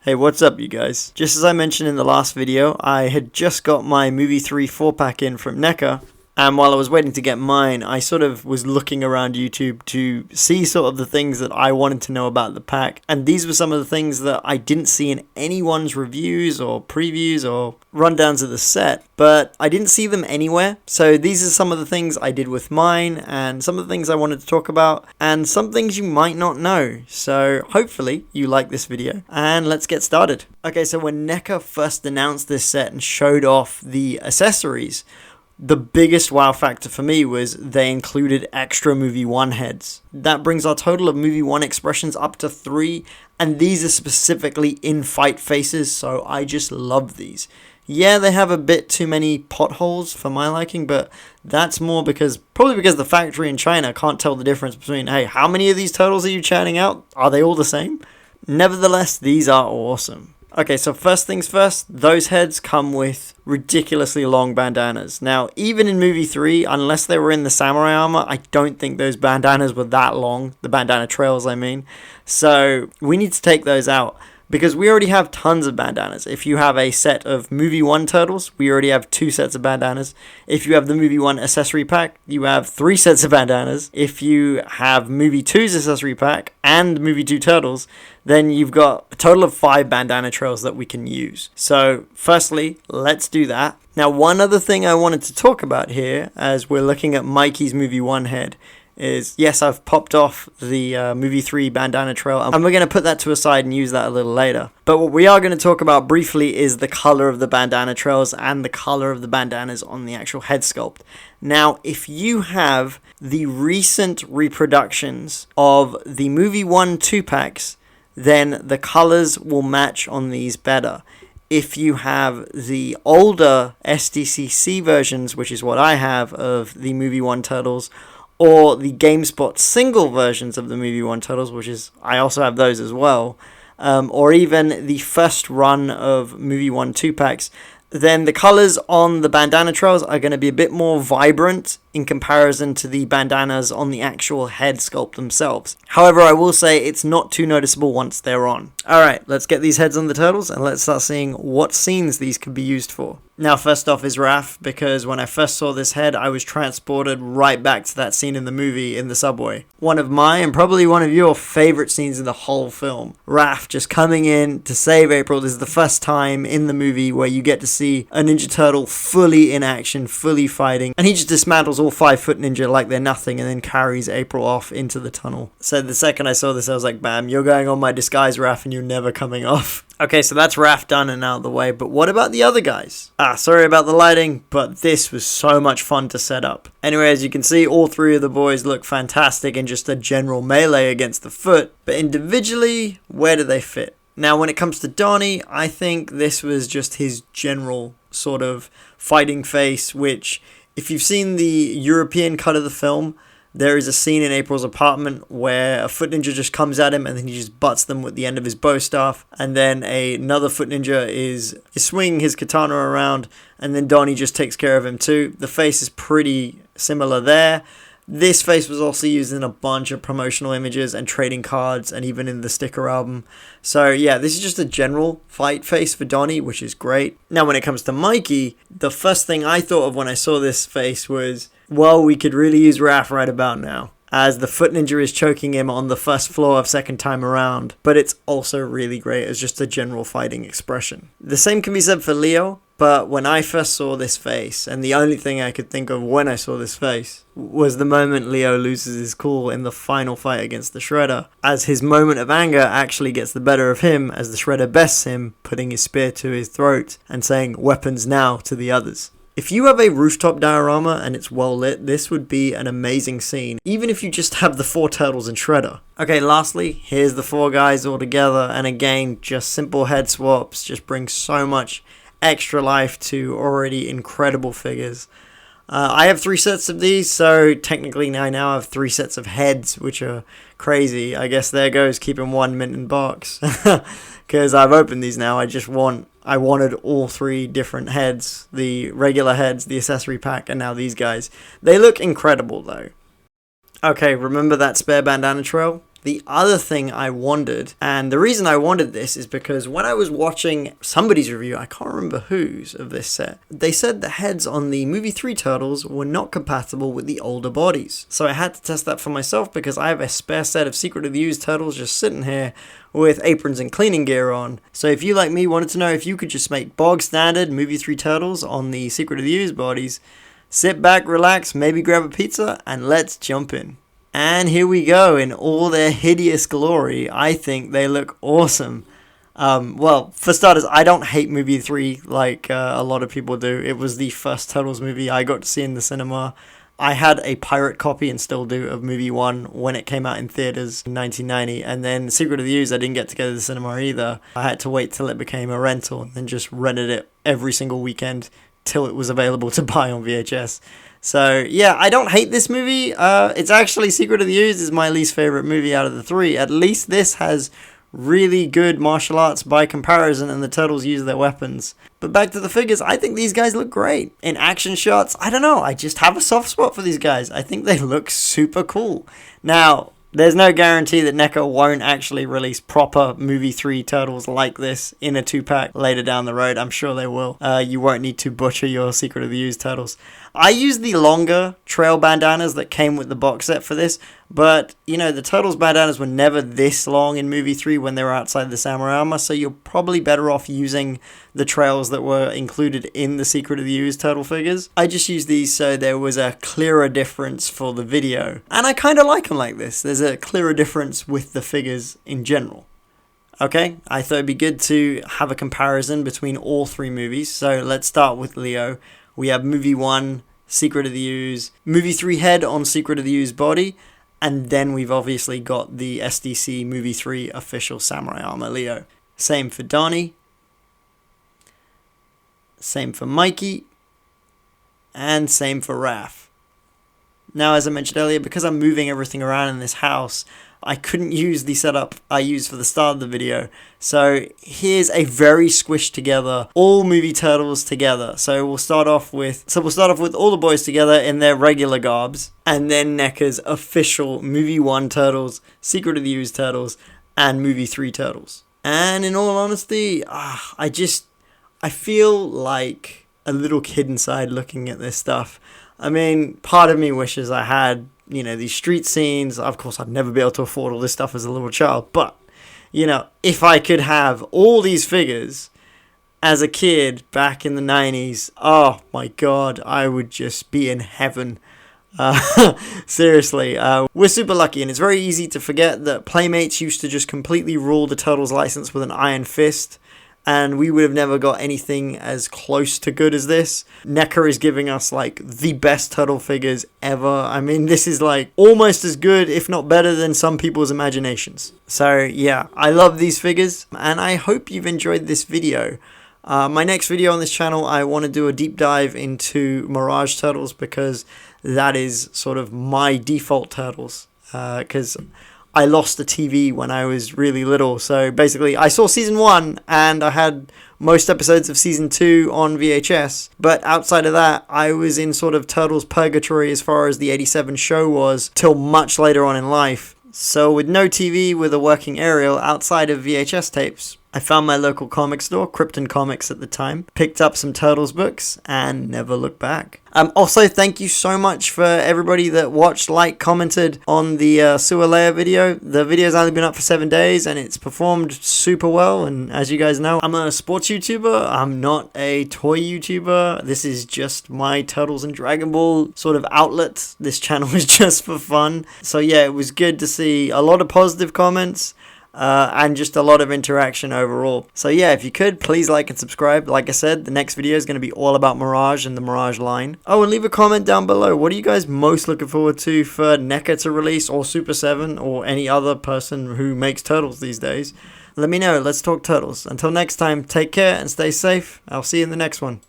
Hey, what's up you guys? Just as I mentioned in the last video, I had just got my Movie 3 4-pack in from NECA, and while I was waiting to get mine, I sort of was looking around YouTube to see sort of the things that I wanted to know about the pack, and these were some of the things that I didn't see in anyone's reviews or previews or rundowns of the set, but I didn't see them anywhere. So these are some of the things I did with mine, and some of the things I wanted to talk about, and some things you might not know. So hopefully you like this video, and let's get started. Okay, so when NECA first announced this set and showed off the accessories, the biggest wow factor for me was they included extra Movie 1 heads. That brings our total of Movie 1 expressions up to 3, and these are specifically in fight faces, so I just love these. Yeah, they have a bit too many potholes for my liking, but that's more probably because the factory in China can't tell the difference between, hey, how many of these turtles are you churning out? Are they all the same? Nevertheless, these are awesome. Okay, so first things first, those heads come with ridiculously long bandanas. Now, even in Movie 3, unless they were in the samurai armor, I don't think those bandanas were that long. The bandana trails, I mean. So, we need to take those out, because we already have tons of bandanas. If you have a set of Movie 1 turtles, we already have 2 sets of bandanas. If you have the Movie 1 accessory pack, you have 3 sets of bandanas. If you have Movie 2's accessory pack and Movie 2 turtles, then you've got a total of 5 bandana trails that we can use. So, firstly, let's do that. Now, one other thing I wanted to talk about here, as we're looking at Mikey's Movie 1 head, is, yes, I've popped off the Movie 3 bandana trail, and we're going to put that to a side and use that a little later. But what we are going to talk about briefly is the color of the bandana trails and the color of the bandanas on the actual head sculpt. Now, if you have the recent reproductions of the Movie 1 2-packs, then the colors will match on these better. If you have the older SDCC versions, which is what I have of the Movie 1 turtles, or the GameSpot single versions of the Movie 1 turtles, which is, I also have those as well, or even the first run of Movie 1 2-packs, then the colors on the bandana trails are going to be a bit more vibrant in comparison to the bandanas on the actual head sculpt themselves. However, I will say it's not too noticeable once they're on. Alright, let's get these heads on the turtles and let's start seeing what scenes these could be used for. Now, first off is Raph, because when I first saw this head, I was transported right back to that scene in the movie in the subway. One of my, and probably one of your favorite scenes in the whole film. Raph just coming in to save April. This is the first time in the movie where you get to see a Ninja Turtle fully in action, fully fighting, and he just dismantles all 5-foot ninja like they're nothing and then carries April off into the tunnel. So the second I saw this, I was like, bam, you're going on my disguise, Raph, and you're never coming off. Okay, so that's Raph done and out of the way, but what about the other guys? Sorry about the lighting, but this was so much fun to set up. Anyway, as you can see, all 3 of the boys look fantastic in just a general melee against the foot, but individually, where do they fit? Now, when it comes to Donnie, I think this was just his general sort of fighting face, which, if you've seen the European cut of the film, there is a scene in April's apartment where a foot ninja just comes at him and then he just butts them with the end of his bow staff, and then another foot ninja is swinging his katana around, and then Donnie just takes care of him too. The face is pretty similar there. This face was also used in a bunch of promotional images and trading cards and even in the sticker album. So yeah, this is just a general fight face for Donnie, which is great. Now when it comes to Mikey, the first thing I thought of when I saw this face was, well, we could really use Raph right about now, as the foot ninja is choking him on the first floor of second time around, but it's also really great as just a general fighting expression. The same can be said for Leo, but when I first saw this face, and the only thing I could think of when I saw this face, was the moment Leo loses his cool in the final fight against the Shredder, as his moment of anger actually gets the better of him as the Shredder bests him, putting his spear to his throat and saying, "Weapons now," to the others. If you have a rooftop diorama and it's well lit, this would be an amazing scene, even if you just have the 4 turtles and Shredder. Okay, lastly, here's the 4 guys all together, and again, just simple head swaps just bring so much extra life to already incredible figures. I have 3 sets of these, so technically I now have 3 sets of heads, which are crazy. I guess there goes keeping 1 mint in box, because I've opened these now. I wanted all 3 different heads, the regular heads, the accessory pack, and now these guys. They look incredible though. Okay, remember that spare bandana trail? The other thing I wondered, and the reason I wanted this is because when I was watching somebody's review, I can't remember whose of this set, they said the heads on the movie 3 turtles were not compatible with the older bodies. So I had to test that for myself because I have a spare set of Secret of the Ooze turtles just sitting here with aprons and cleaning gear on. So if you, like me, wanted to know if you could just make bog standard movie 3 turtles on the Secret of the Ooze bodies, sit back, relax, maybe grab a pizza, and let's jump in. And here we go in all their hideous glory. I think they look awesome. Well, for starters, I don't hate movie 3 like a lot of people do. It was the first Turtles movie I got to see in the cinema. I had a pirate copy and still do of movie 1 when it came out in theaters in 1990. And then Secret of the Ooze, I didn't get to go to the cinema either. I had to wait till it became a rental and then just rented it every single weekend till it was available to buy on VHS. So, yeah, I don't hate this movie. It's actually, Secret of the Ooze is my least favorite movie out of the 3. At least this has really good martial arts by comparison, and the turtles use their weapons. But back to the figures, I think these guys look great. In action shots, I don't know, I just have a soft spot for these guys. I think they look super cool. Now, there's no guarantee that NECA won't actually release proper movie 3 turtles like this in a 2-pack later down the road. I'm sure they will. You won't need to butcher your Secret of the Ooze turtles. I used the longer trail bandanas that came with the box set for this, but, you know, the Turtles bandanas were never this long in movie 3 when they were outside the samurai armor, so you're probably better off using the trails that were included in the Secret of the Ooze turtle figures. I just used these so there was a clearer difference for the video, and I kind of like them like this. There's a clearer difference with the figures in general. Okay, I thought it'd be good to have a comparison between all 3 movies, so let's start with Leo. We have movie 1, Secret of the Ooze, movie 3 head on Secret of the Ooze body, and then we've obviously got the SDCC movie 3 official samurai armor Leo. Same for Donnie, same for Mikey, and same for Raph. Now, as I mentioned earlier, because I'm moving everything around in this house, I couldn't use the setup I used for the start of the video. So here's a very squished together, all movie turtles together. So we'll start off with all the boys together in their regular garbs, and then NECA's official movie 1 turtles, Secret of the Ooze turtles, and movie 3 turtles. And in all honesty, I feel like a little kid inside looking at this stuff. I mean, part of me wishes I had, you know, these street scenes. Of course, I'd never be able to afford all this stuff as a little child. But, you know, if I could have all these figures as a kid back in the 90s, oh my God, I would just be in heaven. Seriously, we're super lucky, and it's very easy to forget that Playmates used to just completely rule the Turtles license with an iron fist. And we would have never got anything as close to good as this. NECA is giving us, like, the best turtle figures ever. I mean, this is, like, almost as good, if not better, than some people's imaginations. So, yeah, I love these figures, and I hope you've enjoyed this video. My next video on this channel, I want to do a deep dive into Mirage Turtles, because that is sort of my default Turtles. Because I lost the TV when I was really little. So basically, I saw season 1 and I had most episodes of season 2 on VHS. But outside of that, I was in sort of Turtles purgatory as far as the 87 show was till much later on in life. So with no TV with a working aerial outside of VHS tapes, I found my local comic store, Krypton Comics at the time, picked up some Turtles books, and never looked back. Also, thank you so much for everybody that watched, commented on the sewer layer video. The video's only been up for 7 days, and it's performed super well, and as you guys know, I'm a sports YouTuber, I'm not a toy YouTuber. This is just my Turtles and Dragon Ball sort of outlet. This channel is just for fun. So yeah, it was good to see a lot of positive comments, and just a lot of interaction overall. So yeah, if you could, please like and subscribe. Like I said, the next video is going to be all about Mirage and the Mirage line. Oh, and leave a comment down below. What are you guys most looking forward to for NECA to release, or Super 7, or any other person who makes Turtles these days? Let me know. Let's talk Turtles. Until next time, take care and stay safe. I'll see you in the next one.